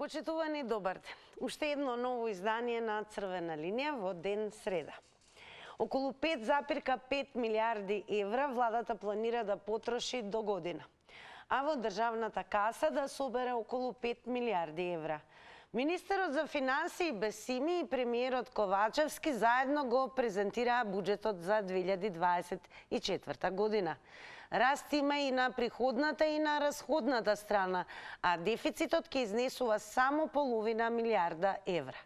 Почитувани, добар ден. Уште едно ново издание на Црвена линија во ден среда. Околу 5,5 милиарди евра владата планира да потроши до година, а во државната каса да собере околу 5 милиарди евра. Министерот за финансии Бесими и премиерот Ковачевски заедно го презентираа буџетот за 2024 година. Раст има и на приходната и на расходната страна, а дефицитот ќе изнесува само половина милиарда евра.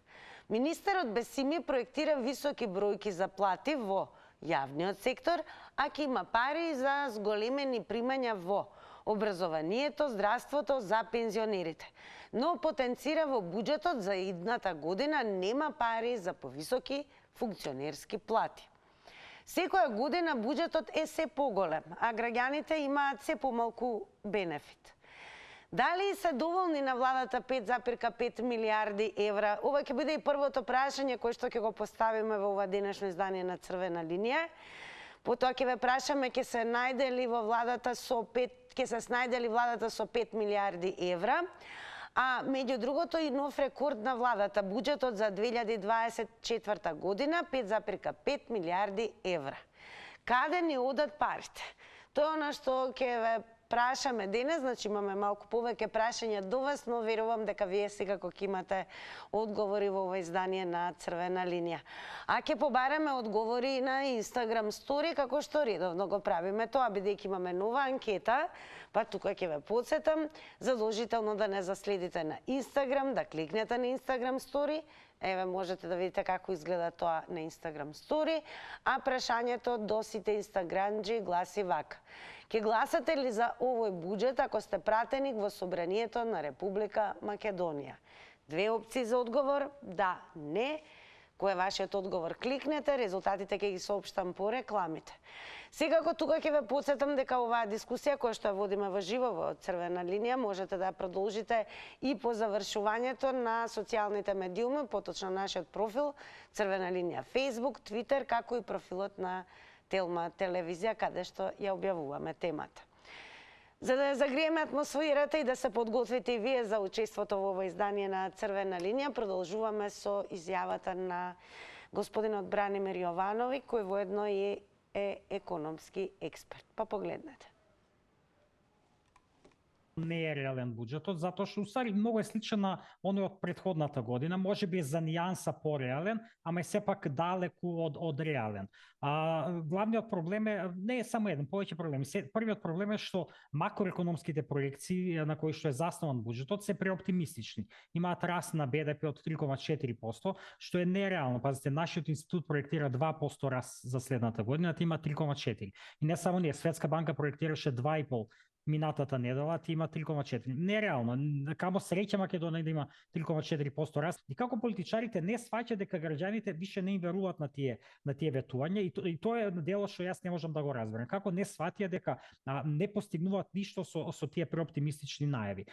Министерот Бесими проектира високи бројки за плати во јавниот сектор, а ќе има пари за зголемени примања во образованието, здравството, за пензионерите. Но потенцира во буџетот за идната година нема пари за повисоки функционерски плати. Секоја година буџетот е се поголем, а граѓаните имаат се помалку бенефит. Дали се доволни на владата 5,5 милиарди евра? Ова ќе биде и првото прашање кое што ќе го поставиме во ова денешно издание на Црвена линија. Потоа ќе ве прашаме ќе се снајде ли владата со 5 милиарди евра. А меѓу другото и нов рекорд на владата, буџетот за 2024 година 5,5 милиарди евра. Каде ни одат парите? Тоа е она што ќе ве прашаме денес, значи имаме малку повеќе прашања до вас, но верувам дека вие секако ќе имате одговори во ова издание на Црвена линија. А ќе побараме одговори на Instagram стори, како што редовно го правиме тоа, бидејќи имаме нова анкета, па тука ќе ве потсетам, задолжително да не заследите на Instagram, да кликнете на Instagram стори. Еве, можете да видите како изгледа тоа на Instagram стори, а прашањето до сите инстаграмџи гласи вака: ќе гласате ли за овој буџет ако сте пратеник во Собранието на Република Македонија? Две опции за одговор: да, не. Кој е вашиот одговор? Кликнете, резултатите ќе ги соопштам по рекламите. Секако тука ќе ве потсетам дека оваа дискусија која што ја водиме во живо во Црвена линија можете да ја продолжите и по завршувањето на социјалните медиуми, поточно нашиот профил Црвена линија Facebook, Twitter, како и профилот на Телма телевизија каде што ја објавуваме темата. За да ја загриеме атмосферата и да се подготвите и вие за учеството во ова издание на Црвена линија, продолжуваме со изјавата на господинот Бранимир Јованови, кој воедно е економски експерт. Па погледнете. Не е реален буџетот, затоа што усари многу е сличен на оној од претходната година, може би е за нијанса пореален, ама е сепак далеку од реален. Главниот проблем е, не е само еден, повеќе проблеми. Првиот проблем е што макроекономските проекции на кои што е заснуван буџетот се преоптимистични. Имаат раст на БДП од 3,4%, што е нереално. Пазите, нашиот институт проектира 2% раст за следната година, има 3,4%. И не само ние, Светска банка проектираше 2,5% минатата недела, ти има 3,4%. Нереално. Камо среќа Македонија да има 3,4% раст. И како политичарите не сваќаат дека граѓаните више не им веруваат на тие ветувања, и тоа е дело што јас не можам да го разберам. Како не сватија дека не постигнуваат ништо со тие преоптимистични најави.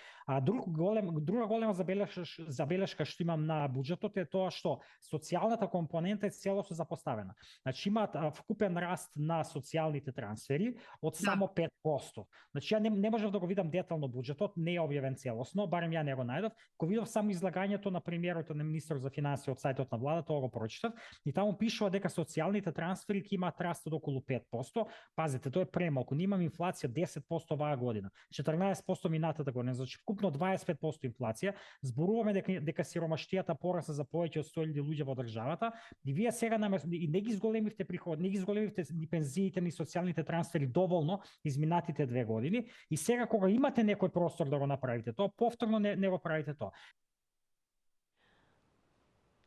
Друга голема забелешка што имам на буџетот е тоа што социјалната компонента е целосно запоставена. Значи имаат вкупен раст на социјалните трансфери од само 5%. Значи не можев да го видам детално буџетот, не е објавен целосно, барем ја не го најдов. Го видов само излагањето на премиерот на министерот за финансии од сајтот на владата, тоа го прочитав, и таму пишува дека социјалните трансфери ќе имаат раст од околу 5%. Пазите, тоа е премалку. Ние имаме инфлација 10% оваа година, 14% минатата година, значи вкупно 25% инфлација. Зборуваме дека сиромаштијата порасна за повеќе од 100.000 луѓе во државата, и вие сега и не ги зголемивте приходи, не ги зголемивте ни пензиите, ни социјалните трансфери доволно изминатите 2 години. И сега кога имате некој простор да го направите тоа, повторно не го правите тоа.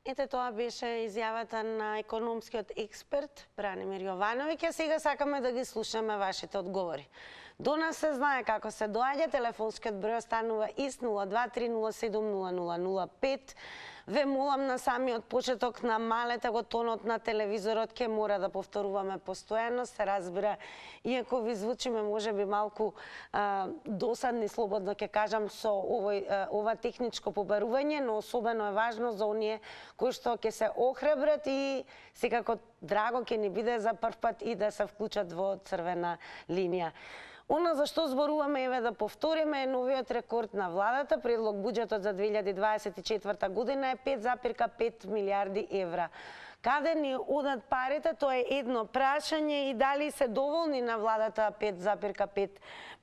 Ете, тоа беше изјавата на економскиот експерт Бранимир Јовановиќ, а сега сакаме да ги слушаме вашите одговори. До нас се знае како се доаѓа, телефонскиот број останува ист 023070005. Ве молам на самиот почеток намалете го тонот на телевизорот, ќе мора да повторуваме постојано, се разбира, иако ви звучиме можеби малку досадни, слободно ќе кажам, со ова техничко побарување, но особено е важно за оние кои што ќе се охрабрат и секако драго ќе ни биде за прв пат и да се вклучат во Црвена линија. Она за што зборуваме, еве да повториме, е новиот рекорд на владата. Предлог буџетот за 2024 година е 5,5 милиарди евра. Каде ни одат парите, тоа е едно прашање, и дали се доволни на владата 5,5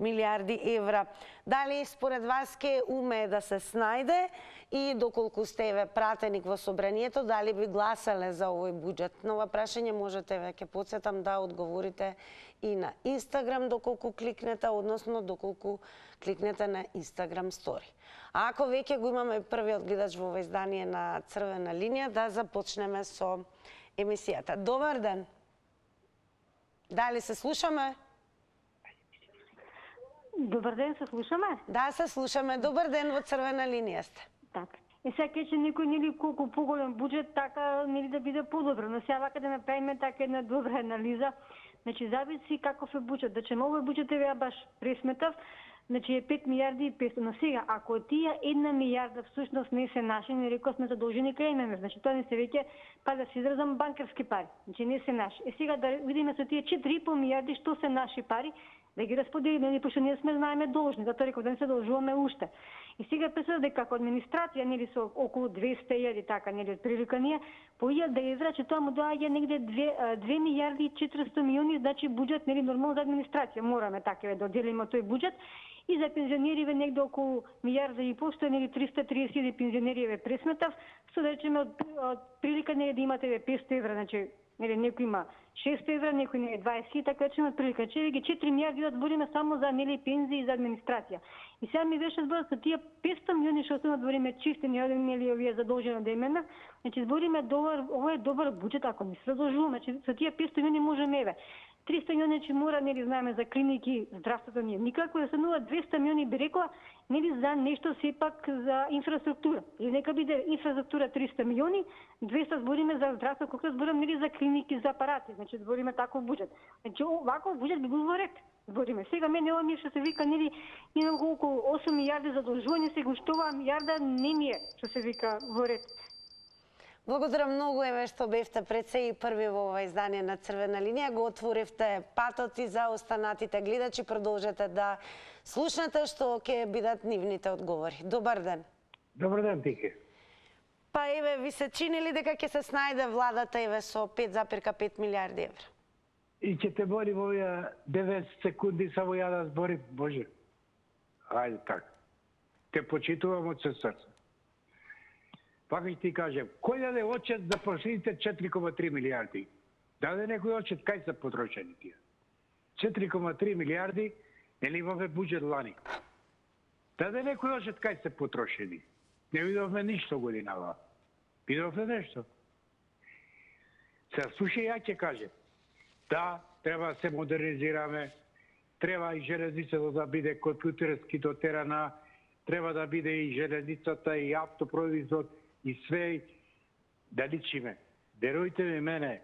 милиарди евра. Дали според вас ке уме да се снајде, и доколку сте еве пратеник во собранието, дали би гласале за овој буџет? На ова прашање можете, веќе потсетам, да одговорите и на Инстаграм доколку кликнете, односно доколку кликнете на Инстаграм стори. А ако веќе го имаме првиот гледач во ова издание на Црвена линија, да започнеме со емисијата. Добар ден. Дали се слушаме? Добар ден, се слушаме? Да, се слушаме. Добар ден, во Црвена линија сте. Така. Сега ќе некој нели колку поголем буџет, така нели да биде подобро, но сега вака да направиме така една добра анализа. Значи зависи каков е буџет. Да че овој буџет е баш пресметав, значи е 5 милиарди и 500. Но сега, ако тие 1 милиарда всушност не се наши, не рековме задолжени кај ММФ, значи тоа не се веќе, па да се изразам, банкарски пари, значи не се наши. Сега да видиме со тие 4,5 милиарди што се наши пари, да ги расподелиме, пошто ние сме знаеме должни, затоа реков да не се должуваме уште. И сега представам дека како администрација нели со околу 200.000 така нели отприлика ние по 1000 евра, че тоа му доаѓа негде 2 милиарди и 400 милиони, значи буџет нели нормално за администрација мораме така да отделиме тој буџет. И за пензионериве негде околу милиарда и пол, што е нели 330.000 пензионериве пресметав, што да речеме од прилика нели да имате 500 евра, значи нели некој има 600 евра, некој не е 20, така речеме прилика. Че ги 4 милиарди да збориме само за нели пензии и за администрација. И сега ми беше збор со тие 500 милиони што се збориме чисти, нели овие задолжени да имаме, значи збориме добар, ова е добар буџет ако не се задолжуваме, значи со тие 500 милиони можеме еве 300 милиони че мора, нели знаеме за клиники, здравството ние никако да се нува 200 милиони би рекла, нели за нешто сепак за инфраструктура. Или нека биде инфраструктура 300 милиони, 200 збориме за здравство, колку зборам нели за клиники, за апарати, значи збориме таков буџет. Значи оваков буџет би бил во ред. Збориме. Сега мене ова ми што се вика нели имам околу 8 милиарди задолжување, сега што оваа милиарда не ми е што се вика во ред. Благодарам многу, еве што бевте пред се и први во ова издание на Црвена линија, го отворивте патот и за останатите гледачи, продолжете да слушнете што ќе бидат нивните одговори. Добар ден. Добар ден, Тики. Па еве, ви се чини ли дека ќе се снајде владата еве со 5,5 милиарди евра? И ќе те боли во овие 9 секунди само ја да зборим, Боже. Ајде така. Те почитувам од се срце. Пак ќе ти кажем, кој даде отчет за прошлите 4,3 милиарди? Даде некој отчет кај се потрошени тие? 4,3 милиарди, нели имаме буџет лани? Даде некој отчет кај се потрошени? Не видовме ништо годинава. Видовме нешто? Се слушај, ја ќе кажем. Да, треба да се модернизираме, треба и железницата да биде компјутерски дотерана, треба да биде и железницата и автопровизот и све да личиме. Верујте ми мене,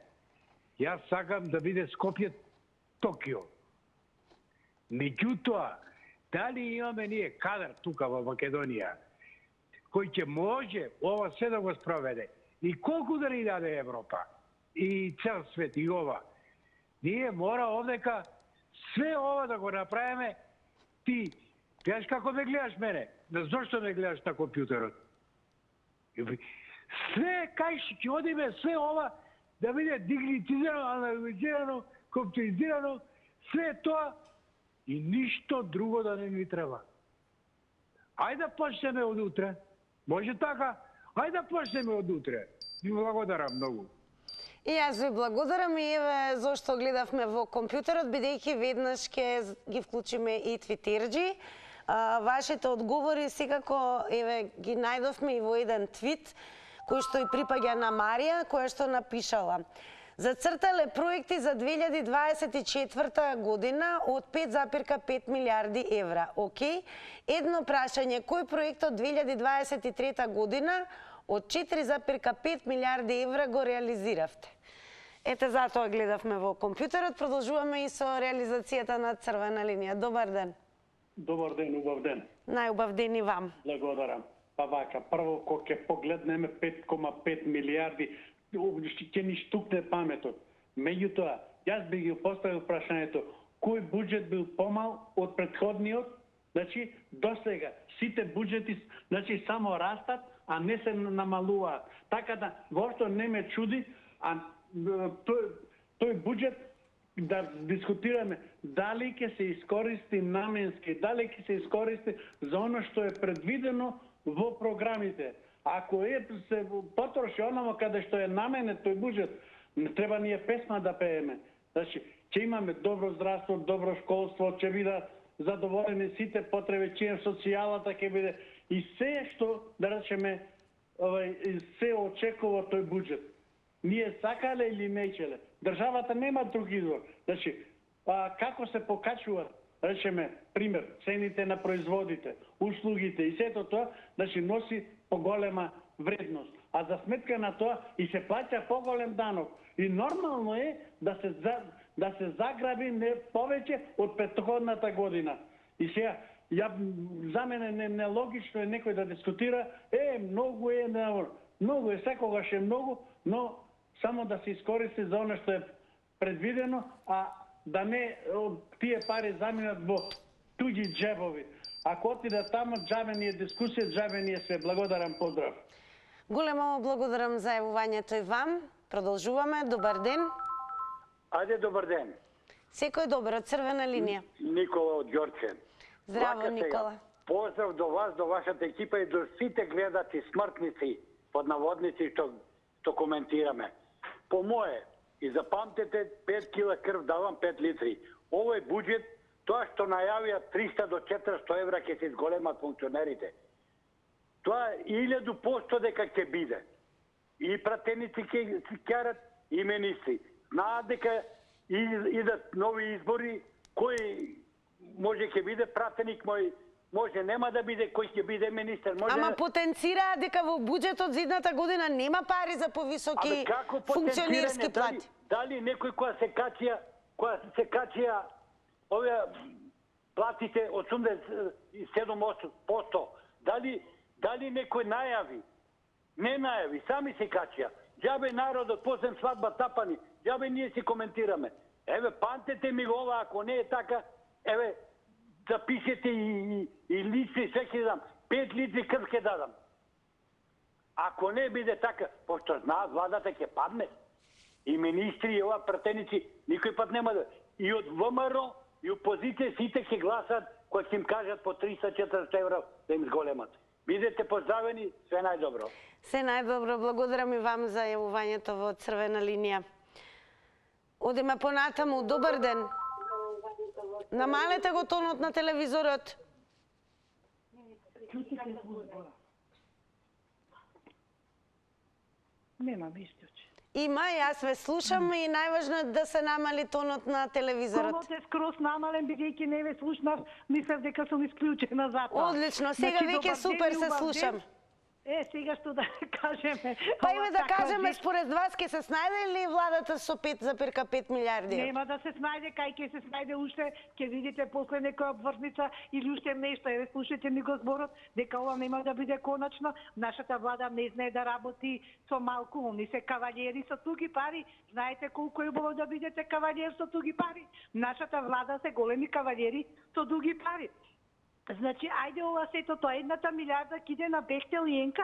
јас сакам да биде Скопје Токио. Меѓутоа, дали имаме ние кадар тука во Македонија, кој ќе може ова се да го спроведе? И колку да ни даде Европа? И цел свет, и ова. Ние мора овдека све ова да го направиме. Ти, гледаш како ме гледаш мене? Зошто ме гледаш на компјутерот? Све кај ќе одиме, све ова да биде дигнитизирано, анализирано, компјутеризирано, све тоа и ништо друго да не ни треба. Ајде да почнеме од утре. Може така? Ајде да почнеме од утре. Ви благодарам многу. И јас ви благодарам и еве зошто гледавме во компјутерот, бидејќи веднаш ќе ги вклучиме и твитерџи. Вашите одговори секако еве ги најдовме и во еден твит кој што и припаѓа на Марија, која што напишала: зацртале проекти за 2024 година од 5,5 милиарди евра. Океј, едно прашање, кој проект од 2023 година од 4,5 милиарди евра го реализиравте? Ете, затоа гледавме во компјутерот. Продолжуваме и со реализацијата на Црвена линија. Добар ден. Добар ден, убав ден. Најубав ден и вам. Благодарам. Па вака, прво кога ќе погледнеме 5,5 милиарди, ќе ни штукне паметот. Меѓутоа, јас би ги поставил прашањето, кој буџет бил помал од претходниот, значи до сега сите буџети значи само растат, а не се намалуваат. Така да воопшто не ме чуди, а тој буџет да дискутираме дали ќе се искористи наменски, дали ќе се искористи за оно што е предвидено во програмите. Ако се потроши онамо каде што е наменет тој буџет, не треба ние песма да пееме. Значи, ќе имаме добро здравство, добро школство, ќе биде задоволени сите потреби, ќе социјалата ќе биде и се што да речеме се очекува тој буџет. Ние сакале или неќеле, државата нема друг извор. Значи, како се покачуваат, речеме, пример, цените на производите, услугите и сето тоа, значи носи поголема вредност. А за сметка на тоа и се плаќа поголем данок. И нормално е да се заграби не повеќе од претходната година. И сега, за мене нелогично е некој да дискутира, многу е, многу е, секогаш е многу, но само да се искористи за оно што е предвидено, а да не тие пари заминат во туѓи джебови. Ако отидат тамо, џабе ни е дискусија, џабе ни е се. Благодарам, поздрав. Големо благодарам за јавувањето и вам. Продолжуваме. Добар ден. Ајде, добар ден. Секој добро, Црвена линија. Никола од Ѓорче. Здраво, Никола. Поздрав до вас, до вашата екипа и до сите гледачи смртници, под наводници што коментираме. По мое, и запамтете, 5 кила крв давам 5 литри. Овој буџет, тоа што најавија 300 до 400 евра ќе се изголемат функционерите. Тоа 1000% дека ќе биде. И пратеници ќе карат, и министри. Знаат дека идат нови избори, кој може ќе биде пратеник мој, може нема да биде, кој ќе биде министер. Може... Ама потенцираа дека во буџетот за идната година нема пари за повисоки функционерски плати. Дали некој која се качија овие платите 87%, дали некој најави? Не најави, сами се качија. Џабе народот, после свадба тапани, џабе ние си коментираме. Еве, памтете ми го ова, ако не е така, еве, запишете и лични, се ќе дам. 5 литри крв ќе дадам. Ако не биде така, пошто знаат, владата ќе падне. И министри, и ова пратеници, никој пат нема да... И од ВМРО, и опозиција, сите ќе гласат, кои ќе им кажат по 300-400 евра да им зголемат. Бидете поздравени, све најдобро. Се најдобро, благодарам и вам за јавувањето во Црвена линија. Одиме понатаму, добар ден. Намалете го тонот на телевизорот. Нема мислење. Има, јас ве слушам и најважно е да се намали тонот на телевизорот. Тонот е скроз намален, бидејќи не ве слушнав, мислев дека сум исклучена за тоа. Одлично, сега веќе супер се слушам. Сега што да кажеме... Па име да кажеме, според вас ќе се снајде ли владата со 5,5 милиарди? Нема да се снајде, кај ќе се снајде уште, ќе видите после некоја обврзница или уште нешто. Еве, слушайте ми го зборот, дека ова нема да биде конечно. Нашата влада не знае да работи со малку, они се кавалери со туги пари. Знаете колку е убаво да бидете кавалер со туги пари. Нашата влада се големи кавалери со дуги пари. Значи, ајде ова сето тоа, 1 милиарда киде на Бехтел и НК.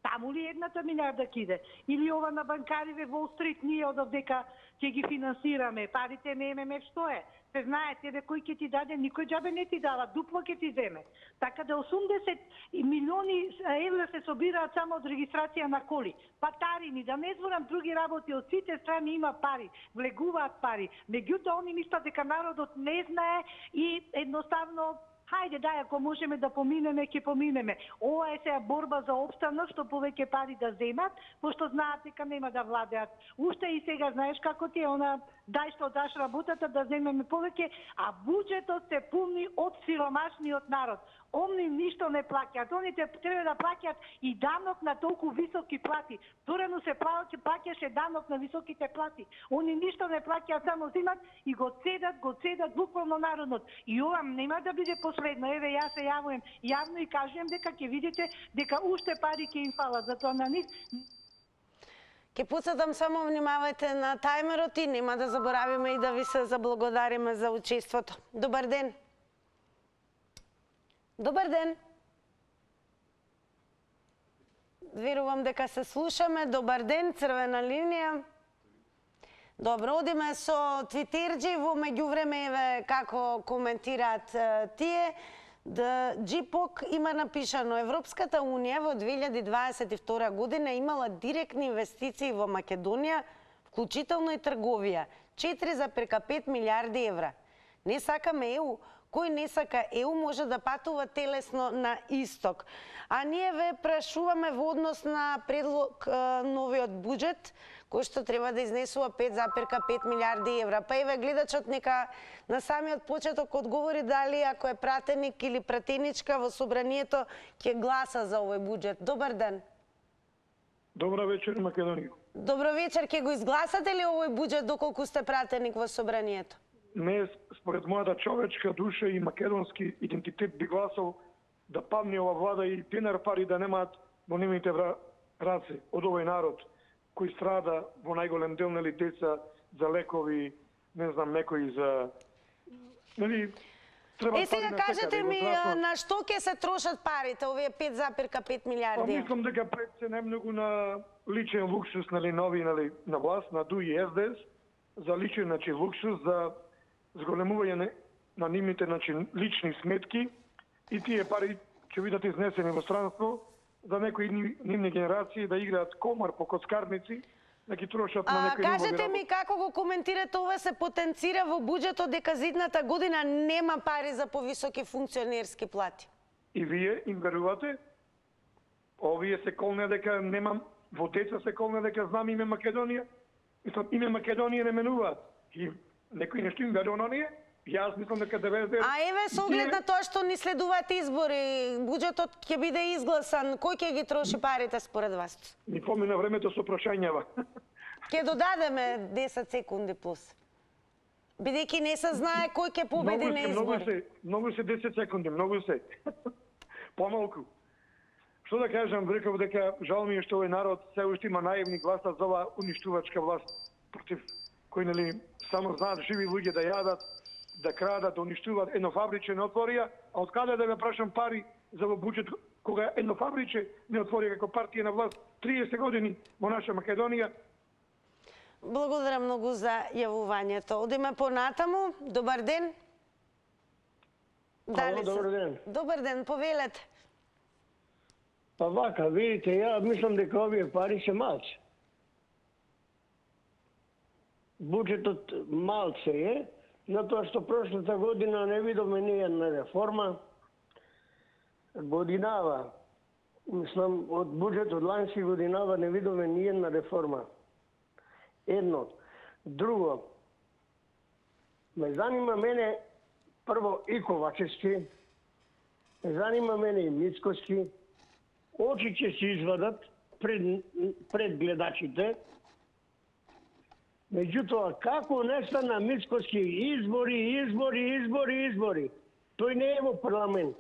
Таму ли 1 милиарда киде? Или ова на банкариве Wall Street, ние од дека ќе ги финансираме. Парите на ММФ што е? Се знае, тебе кој ќе ти даде, никој џабе не ти дава, дупло ќе ти земе. Така да 80 милиони евра се собираат само од регистрација на коли. Патарини, да не зборам други работи, од сите страни има пари, влегуваат пари. Меѓутоа, они мислат дека народот не знае и едноставно хајде, дај, ако можеме да поминеме, ќе поминеме. Ова е сега борба за опстанок, што повеќе пари да земат, пошто знаат дека нема да владеат. Уште и сега, знаеш како ти е она, дај што даш работата, да земеме повеќе, а буџетот се пуни од сиромашниот народ. Они ништо не плаќаат, оните треба да плаќаат и данок на толку високи плати. Дорано се плаќаше данок на високите плати. Они ништо не плаќаат, само земат и го цедат буквално народот. И ова нема да биде последно. Еве, јас се јавувам јавно и кажувам дека ќе видите дека уште пари ќе им фалат, затоа на нив. Ке подсетам само внимавајте на тајмерот и нема да заборавиме и да ви се заблагодариме за учеството. Добар ден. Добар ден. Верувам дека се слушаме. Добар ден, црвена линија. Добро, одиме со твитерџи, во меѓувреме еве како коментираат тие. Джипок има напишано: Европската Унија во 2022 година имала директни инвестиции во Македонија, вклучително и трговија, 4,5 милиарди евра. Не сакаме ЕУ. Кој не сака ЕУ може да патува телесно на исток. А ние ве прашуваме во однос на предлог новиот буџет, кој што треба да изнесува 5,5 милиарди евра. Па еве гледачот нека на самиот почеток одговори дали ако е пратеник или пратеничка во собранието ќе гласа за овој буџет. Добар ден. Добра вечер, Македонија. Добро вечер, ќе го изгласате ли овој буџет доколку сте пратеник во собранието? Не, според мојата човечка душа и македонски идентитет би гласал да падне ова влада и пенар пари да немаат во нивните раце од овој народ кој страда во најголем дел, нели, деца за лекови, не знам, некои за... Нели, треба сега кажете ми на што ќе се трошат парите, овие 5,5 милиарди? Мислам дека пред се најмногу на личен луксус, нели, нови, нели, на власт, на ДУ и СДС, за личен, значи, луксус, за зголемување на нивните, значи, лични сметки и тие пари ќе бидат изнесени во странство за некои нивни генерации да играат комар по коцкарници, да ги трошат на некои други. Кажете ми како го коментирате ова се потенцира во буџетот дека за идната година нема пари за повисоки функционерски плати? И вие им верувате? Овие се колне дека немам, во деца се колне дека знам име Македонија? Мислам, име Македонија не менуваат. И некои нешто им верува на ние? Јас мислам дека 90... А еве со оглед на тоа што ни следуваат избори, буџетот ќе биде изгласан, кој ќе ги троши парите според вас? Ни помина времето со прашањава. Ќе додадеме 10 секунди плюс. Бидејќи не се знае кој ќе победи на избори. Многу се 10 секунди, многу се. Помалку. Што да кажам, реков дека жал ми е што овој народ се уште има наивни гласа за оваа уништувачка власт против кои, нели, само знаат живи луѓе да јадат, да крадат, да уништуваат едно фабриче не отворија, а од каде да ме прашам пари за во буџет кога едно фабриче не отворија како партија на власт 30 години во наша Македонија? Благодарам многу за јавувањето. Одиме понатаму. Добар ден. Ало, добар ден. Добар ден, повелете. Па вака, видите, ја мислам дека овие пари се малце. Буџетот малце е, затоа што прошлата година не видовме ниједна реформа. Годинава, мислам, од буџетот лански годинава не видовме ниједна реформа. Едно. Друго, ме занима мене прво и Ковачевски, ме занима мене и Мицкоски. Очи ќе се извадат пред гледачите. Меѓутоа, како нестана Мицкоски избори, тој не е во парламент.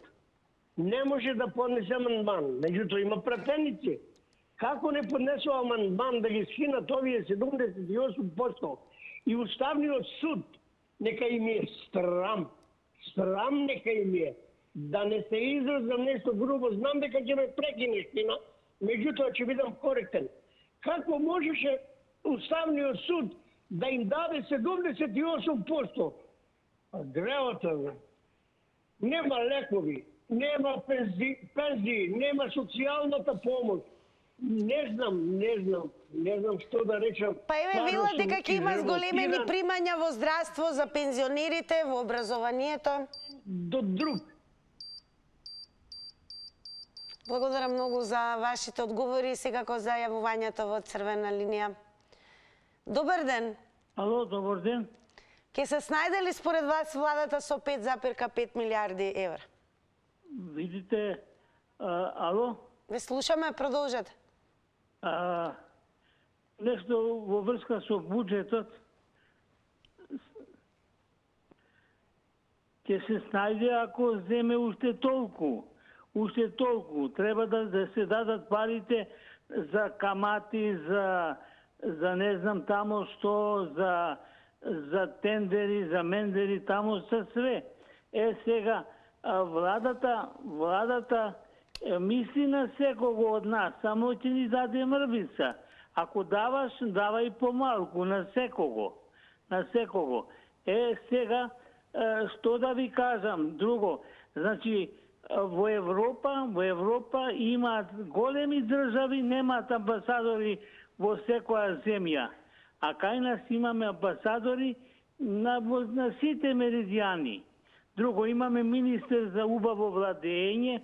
Не може да поднесе амандман, меѓутоа има пратеници. Како не поднесува амандман да ги скинат овие 78%? И Уставниот суд, нека им е срам нека им е. Да не се изразам нешто грубо, знам дека ќе ме прекинеш, меѓутоа ќе бидам коректен. Како можеше Уставниот суд да им даде 78%? Гревата, нема лекови, нема пензии, нема социјалната помош. Не знам што да речам. Па еве вела дека ќе има зголемени примања во здравство за пензионерите, во образованието. До друг. Благодарам многу за вашите одговори и секако за јавувањето во црвена линија. Добар ден. Ало, добар ден. Ке се снајде ли според вас владата со 5,5 милиарди евра? Видите, ало? Ве слушаме, продолжете. Нешто во врска со буџетот ќе се снајде ако земе уште толку. Треба да се дадат парите за камати, за за не знам тамо што, за тендери, за мендери, тамо за све. Сега, владата мисли на секого од нас, само ќе ни даде мрвица. Ако даваш, давај помалку на секого. На секого. Сега, што да ви кажам друго? Значи, во Европа имаат големи држави, немаат амбасадори во секоја земја. А кај нас имаме амбасадори на сите меридијани. Друго, имаме министер за убаво владење,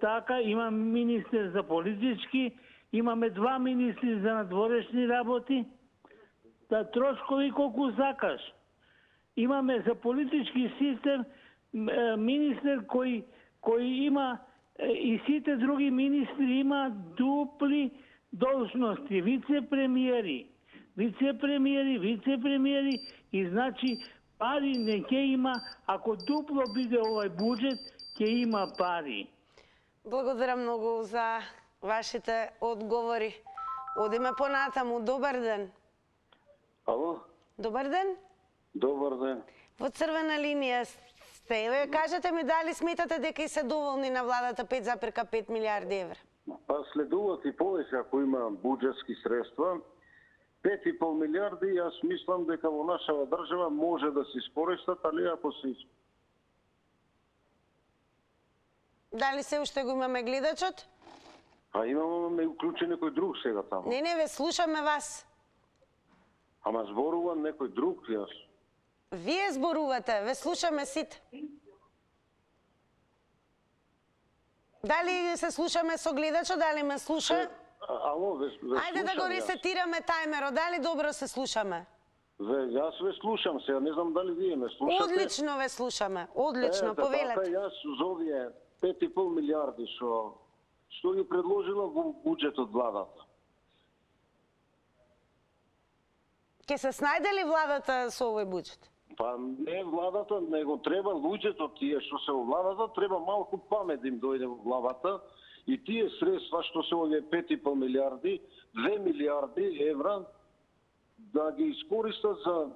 така, имаме министер за политички, имаме 2 министри за надворешни работи, да трошкови колку сакаш. Имаме за политички систем министер кој има и сите други министри има дупли должности, вице-премиери и значи пари не ќе има, ако дупло биде овој буџет, ќе има пари. Благодарам многу за вашите одговори. Одиме понатаму. Добар ден. Ало? Добар ден. Добар ден. Во црвена линија сте. Кажете ми дали сметате дека и се доволни на владата 5,5 милиарди евра? Па следуваат и повеќе ако има буџетски средства. 5,5 милиарди, јас мислам дека во нашава држава може да се искористат, али ако се... Дали се уште го имаме гледачот? А имаме уклучен некој друг сега таму. Не, ве слушаме вас. Ама зборува некој друг, јас. Вие зборувате, ве слушаме сите. Дали се слушаме со гледачот, дали ме слуша? Ало, ве Ајде да го ресетираме тајмерот, дали добро се слушаме? Јас ве слушам сега, не знам дали вие ме слушате. Одлично ве слушаме, одлично, повелете. Така, јас за овие 5,5 милиарди што ги предложила во буџетот владата. Ке се снајде ли владата со овој буџет? Па не владата, него треба луѓето тие што се во владата, треба малку памет да им дојде во главата и тие средства што се овие 5,5 милиарди, 2 милиарди евра да ги искористат за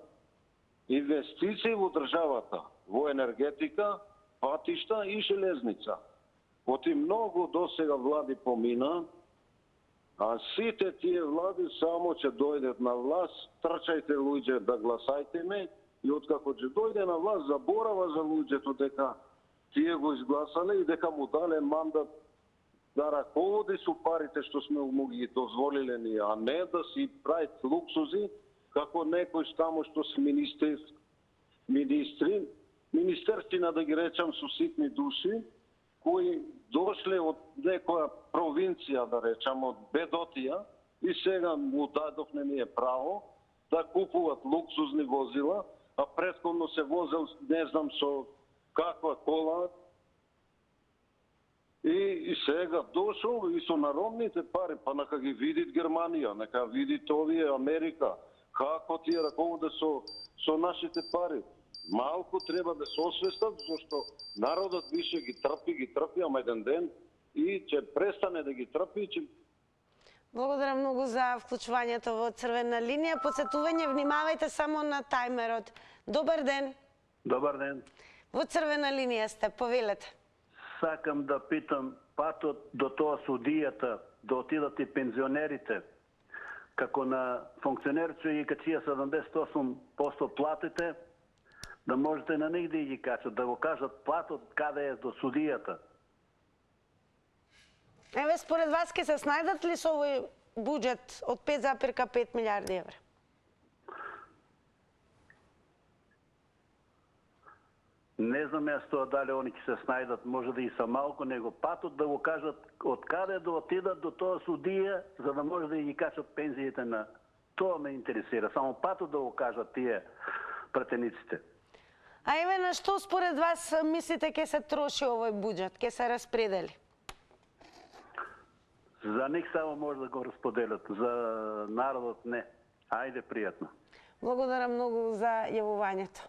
инвестиции во државата, во енергетика, патишта и железница. Оти многу досега влади помина, а сите тие влади само ќе дојдат на власт, трчајте луѓе да гласајте ме, и откако ќе дојде на власт заборава за луѓето дека тие го изгласале и дека му дале мандат да раководи со парите што сме му ги дозволиле ние, а не да си прават луксузи како некој тамо што се министерствина да ги речам со ситни души, кои дошле од некоја провинција, да речам, од бедотија, и сега му дадовме ние право да купуват луксузни возила, а претходно се возел, не знам со каква кола, и сега дошол и со народните пари, па нека ги видит Германија, нека видит овие Америка, како тие раководе со нашите пари. Малку треба да се освестат, зашто народот више ги трпи, ама еден ден и ќе престане да ги трпи. Благодарам многу за вклучувањето во црвена линија. Подсетување, внимавајте само на тајмерот. Добар ден. Добар ден. Во црвена линија сте, повелете. Сакам да питам, патот до тоа судијата, да отидат и пензионерите, како на функционерци и качија 78% платите, да можете на нив да ги качат, да го кажат платот каде е до судијата. Еве, според вас ке се снајдат ли со овој буџет од 5,5 милиарди евра? Не знам јас тоа дали они ќе се снајдат, може да и са малку, него патот да го кажат од каде да отидат до тоа судија, за да може да ги качат пензиите на... Тоа ме интересира, само патот да го кажат тие пратениците. А еве, на што според вас мислите ке се троши овој буџет, ке се распредели? За них само може да го расподелят, за народот не. Ајде, пријатно. Благодарам многу за јавувањето.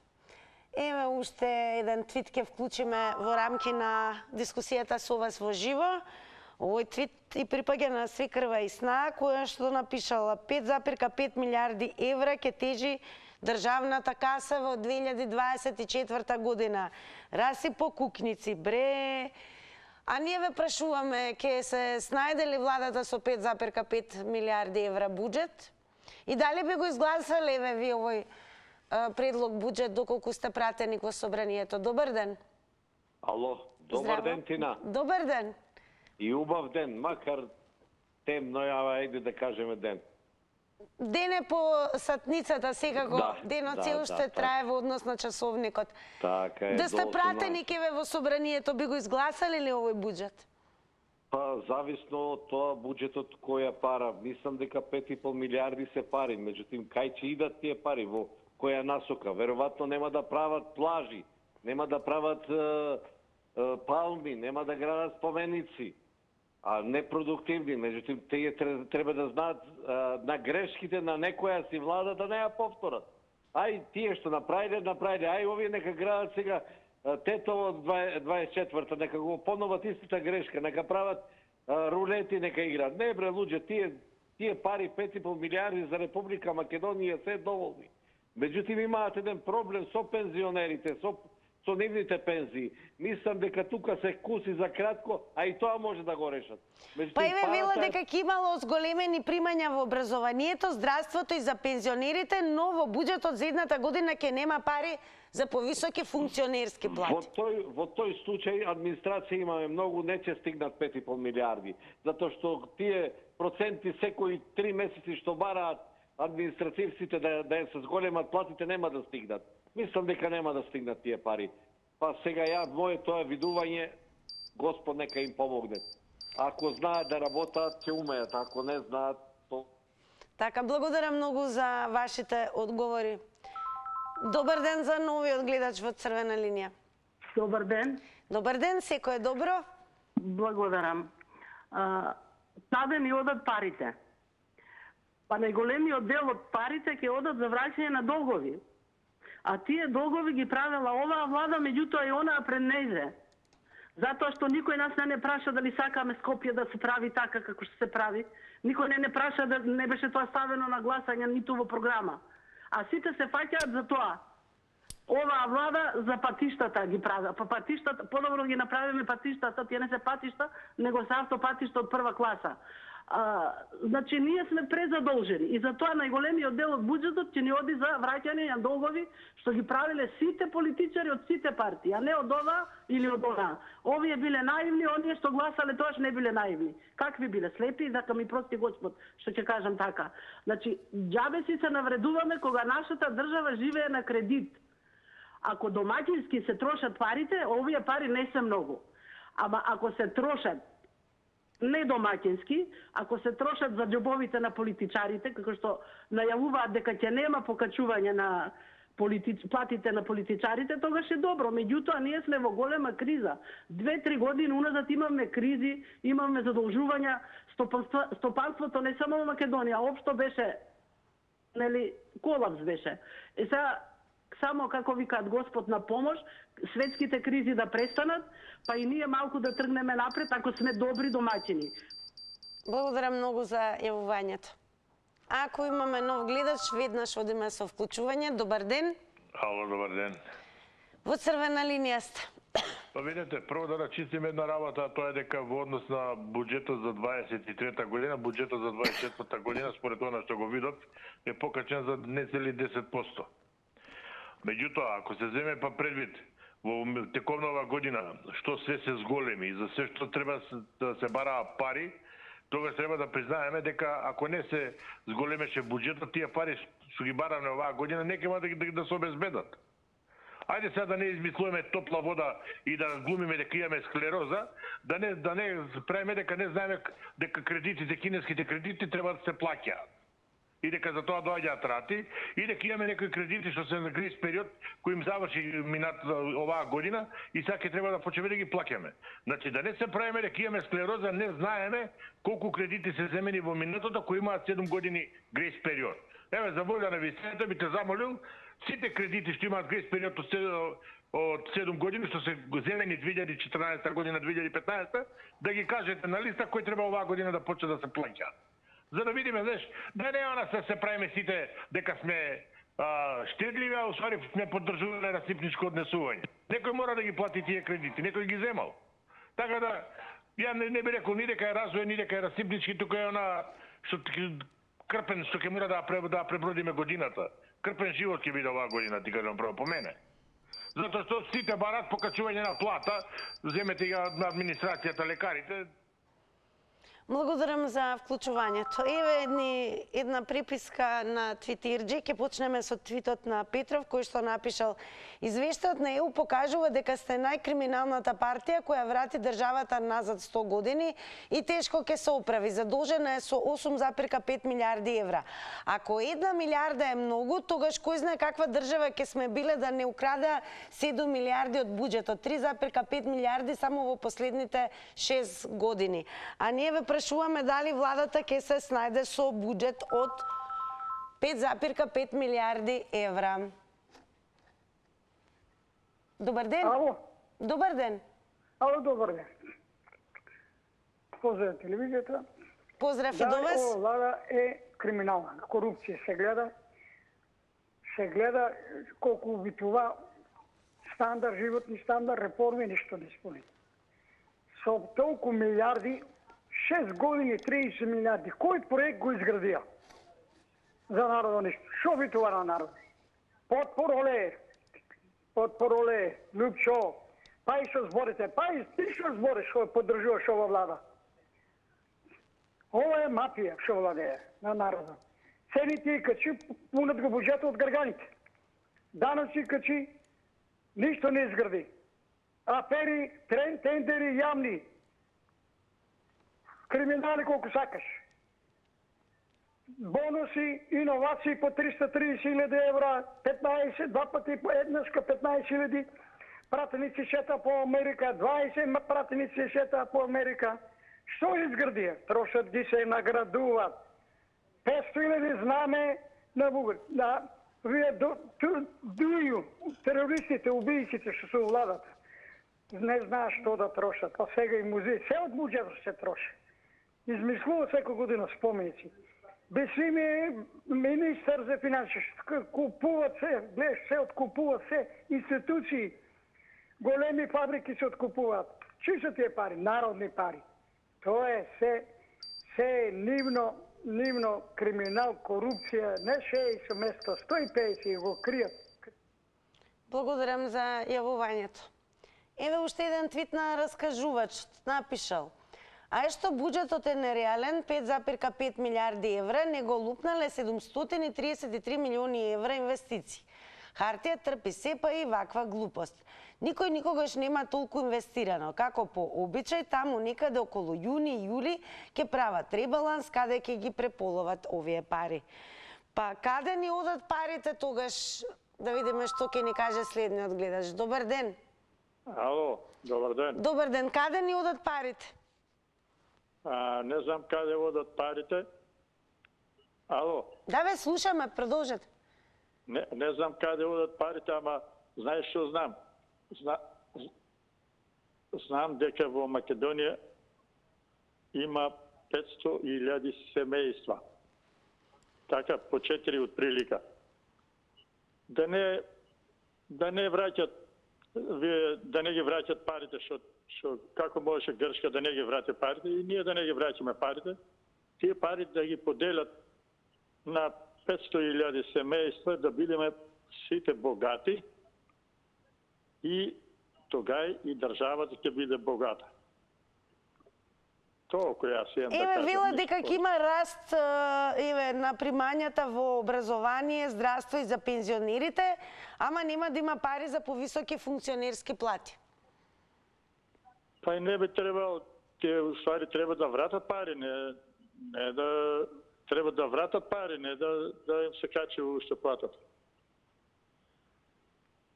Еве уште еден твит ке вклучиме во рамки на дискусијата со вас во живо. Овој твит и припаѓа на свекрва и сна, која што напишала 5,5 милиарди евра ќе тежи државната каса во 2024 година. Раси по кукници, бре. А ние ве прашуваме, ќе се снајде ли владата со 5,5 милиарди евра буџет? И дали би го изгласале ви овој предлог буџет доколку сте пратени во собранието? Добар ден. Ало, добар ден, Тина. Добар ден. И убав ден, макар темно, ајде да кажеме ден. Ден е по сатницата, секако денот се уште трае во однос на часовникот. Така е. Да сте пратени ке ве во собранието, би го изгласали ли овој буџет? Па, зависно од тоа буџетот која пара. Мислам дека 5,5 милиарди се пари, меѓутоа кај ќе идат тие пари, во која насока? Веројатно нема да прават плажи, нема да прават палми, нема да градат споменици, а непродуктивни. Меѓутоа, тие треба да знаат на грешките на некоја си влада да не ја повторат. Ај, тие што направиле, ај, овие нека градат сега Тетово 24-та, нека го поноват истата грешка, нека прават рулети, нека играат. Не бре, луѓе, тие пари 5,5 милиарди за Република Македонија се доволни. Меѓутоа имаат еден проблем со пензионерите, со нивните пензии. Мислам дека тука се куси за кратко, а и тоа може да го решат. Па и ве вела дека ќе имало зголемени примања во образованието, здравството и за пензионерите, но во буџетот за едната година ќе нема пари за повисоки функционерски плати. Во тој случај администрација имаме многу, не ќе стигнат 5,5 милиарди, затоа што тие проценти секои 3 месеци што бараат административците да се зголемат платите нема да стигнат. Мислам дека нема да стигнат тие пари. Па сега моето е видување, Господ нека им помогне. Ако знаат да работат, ќе умеат, ако не знаат, то... Така, благодарам многу за вашите одговори. Добар ден за новиот гледач во црвена линија. Добар ден. Добар ден, секој е добро? Благодарам. Таде ни одат парите. Па најголемиот дел од парите ќе одат за враќање на долгови. А тие долгови ги правела оваа влада, меѓутоа и онаа пред нејзе. Затоа што никој нас не праша дали сакаме Скопје да се прави така како што се прави. Никој не праша да не беше тоа ставено на гласање ниту во програма. А сите се фаќаат за тоа. Оваа влада за патиштата ги прави. Па патиштата, подобро ги направиме патиштата, тие не се патишта, него се автопатишта од прва класа. Значи, ние сме презадолжени и затоа најголемиот дел од буџетот ќе ни оди за враќање на долгови што ги правиле сите политичари од сите партии, а не од ова или од она. Овие биле наивни, оние што гласале тоаш не биле наивни. Какви биле? Слепи, дека ми прости Господ, што ќе кажам така. Значи, џабе си се навредуваме кога нашата држава живее на кредит. Ако домаќински се трошат парите, овие пари не се многу. Ама ако се трошат не домаќински, ако се трошат за џобовите на политичарите, како што најавуваат дека ќе нема покачување на платите на политичарите, тогаш е добро. Меѓутоа, ние сме во голема криза. 2-3 години уназад имаме кризи, имаме задолжувања, стопанството не само во Македонија, општо беше, колапс беше. И сега, само како викаат Господ на помош, светските кризи да престанат, па и ние малку да тргнеме напред, ако сме добри домаќини. Благодарам многу за јавувањето. Ако имаме нов гледач, веднаш одиме со вклучување. Добар ден. Ало, добар ден. Во црвена линија сте. Па видите, прво да рачистиме една работа, тоа е дека во однос на буџетот за 23-та година, буџетот за 24-та година, според она што го видов, е покачен за нецели 10%. Меѓутоа, ако се земе па предвид во тековнава година што се зголеми и за се што треба да се бараа пари, тогаш треба да признаеме дека ако не се зголемеше буџетот, тие пари што ги бараме оваа година не ќе да се обезбедат. Ајде сега да не измислуваме топла вода и да глумиме дека имаме склероза, да не правиме дека не знаеме дека кредитите, кинеските кредити треба да се плаќаат. И дека за тоа доаѓаат рати, и дека имаме некои кредити што се на грейс период, кои им заврши минат оваа година, и сега ќе треба да почнеме да ги плаќаме. Значи, да не се правиме дека имаме склероза, не знаеме колку кредити се земени во минатото, кои имаат 7 години грейс период. Еве, за волја на вистината би те замолил, сите кредити што имаат грејс период од 7 години, што се зелени 2014 година, 2015, да ги кажете на листа кој треба оваа година да почне да се плаќа. За да видиме, знаеш, да не она се правиме сите дека сме штедливи, а усвари сме поддржувале расипничко однесување. Некој мора да ги плати тие кредити, некој ги земал. Така да, ја не би рекол ни дека е развој, ни дека е расипнички, тука е она што крпен што ќе мора да пребродиме годината. Крпен живот ќе биде оваа година, ти кажам право по мене. Затоа што сите барат покачување на плата, земете ја на администрацијата, лекарите. Благодарам за вклучувањето. Еве една приписка на Твитерџи. Ќе почнеме со твитот на Петров, кој што напишал: извештајот на ЕУ покажува дека сте најкриминалната партија која врати државата назад 100 години и тешко ќе се оправи. Задолжена е со 8,5 милиарди евра. Ако 1 милиарда е многу, тогаш кој знае каква држава ќе сме биле да не украда 7 милиарди од буџетот, 3,5 милиарди само во последните 6 години. А ние ве прашуваме дали владата ќе се снајде со буџет од 5,5 милиарди евра. Добар ден. Ало. Добар ден. Ало, добар ден. Поздрав телевизијата. Поздрав и до вас. Ова влада е криминална. Корупција се гледа колку битува стандард, животни стандард, реформи, ништо не исполни. Со толку милиарди, 6 години 30 милиарди. Кој проект го изградија? За народот ништо. Шо битува на народ? Потпороле, Лупчо, па и што зборите, па и ти што збориш, што поддржуваш ова влада. Ова е мафија, што владее на народот. Цените и качи, пунат го буџетот од грганите. Даноци качи, ништо не изгради. Афери, тендери, јамни. Криминали колку сакаш. Бонуси, иновации по 330.000 евра, 15, два пати еднашка 15.000, пратеници шета по Америка, 20 пратеници шета по Америка. Што изградија? Трошат ги се наградуваат. 500.000 знаме на Бугар. Вие дују, терористите, убијците што се владат. Не знаат што да трошат. Па сега и музеи, се од буџетот се троши. Измислува секој година споменици. Бесими министар за финансии, купуват се, гледаш, се откупуват се, институции, големи фабрики се откупуваат. Чии се тие пари? Народни пари. Тоа е се нивно криминал, корупција, не 60 место, 150 го кријат. Благодарам за јавувањето. Еве уште еден твит на раскажувач, напишал: а што буџетот е нереален, 5,5 милиарди евра, него лупнале 733 милиони евра инвестиции. Хартија трпи сепа и ваква глупост. Никој никогаш нема толку инвестирано. Како по обичај, таму некаде околу јуни, јули ќе прават ребаланс, каде ќе ги преполоват овие пари. Па каде ни одат парите тогаш? Да видиме што ќе ни каже следниот гледач. Добар ден. Ало, добар ден. Добар ден. Каде ни одат парите? Не знам каде одат парите. Ало. Да, ве слушаме, продолжете. Не знам каде одат парите, ама знаеш што знам? Знам дека во Македонија има 500.000 семејства. Така, по 4 од прилика. Да не враќат, да не ги враќат парите, што како можеше Грчка да не ги врати парите и ние да не ги враќаме парите, тие пари да ги поделат на 500.000 семејства, да бидеме сите богати и тогај и државата ќе биде богата. Тоа кој јас имам да кажам. Еве вела дека ќе има раст на примањата во образование, здравство и за пензионерите, ама нема да има пари за повисоки функционерски плати. Па и не би требало, тие ствари треба да вратат пари, не да треба да вратат пари, не да им се качи уште платата.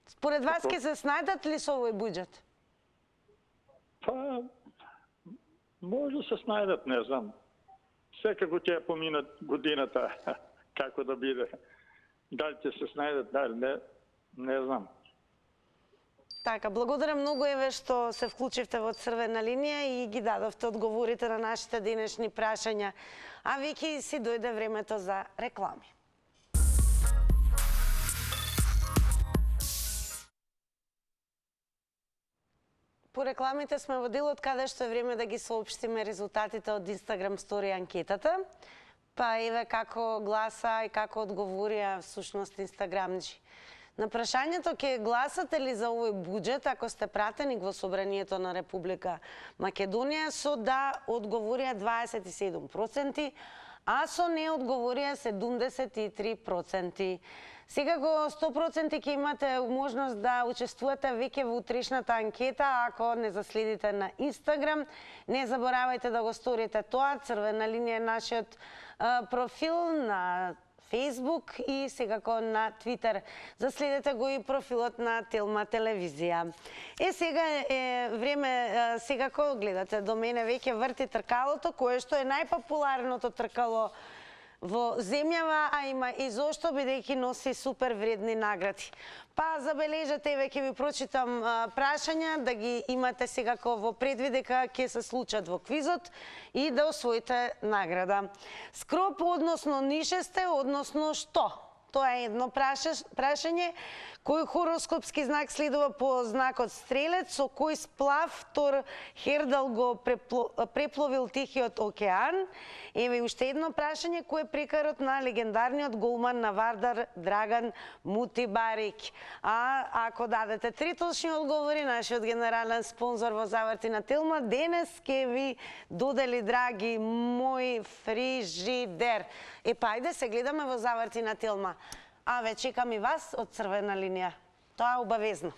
Според вас ќе се снајдат ли со овој буџет? Па може се снајдат, не знам. Секако ќе поминат годината, како да биде. Дали ќе се снајдат, дали не знам. Така, благодарам многу еве што се вклучивте во Црвена линија и ги дадовте одговорите на нашите денешни прашања. А веќе си дојде времето за реклами. По рекламите сме во делот каде што е време да ги соопштиме резултатите од Instagram Story анкетата. Па еве како гласа и како одговорија всушност инстаграмџи. На прашањето ќе гласате ли за овој буџет ако сте пратеник во Собранието на Република Македонија, со да одговорија 27%, а со не одговорија 73%. Секако 100% ќе имате можност да учествувате веќе во утрешната анкета ако не заследите на Инстаграм. Не заборавајте да го сторите тоа. Црвена линија е нашиот профил на Facebook и секако на Twitter. Заследете го и профилот на Телма телевизија. Сега е време, секако гледате до мене веќе врти тркалото, кое што е најпопуларното тркало во земјава, а има и зошто, бидејќи носи супер вредни награди. Па забележете, еве ќе ви прочитам прашања, да ги имате секако во предвид дека ќе се случат во квизот и да освоите награда. Скроп, односно нишесте, односно што? Тоа е едно прашање. Кој хороскопски знак следува по знакот Стрелец, со кој сплав Тор Хердал го препловил Тихиот океан? Еве уште едно прашање, кој е прекарот на легендарниот голман на Вардар Драган Мутибарик? А ако дадете 3 точни одговори, нашиот генерален спонзор во Заврти на Телма денес ќе ви додели, драги мои, фрижидер. Па ајде се гледаме во Заврти на Телма. А ве чекам и вас од Црвена линија. Тоа е обавезно.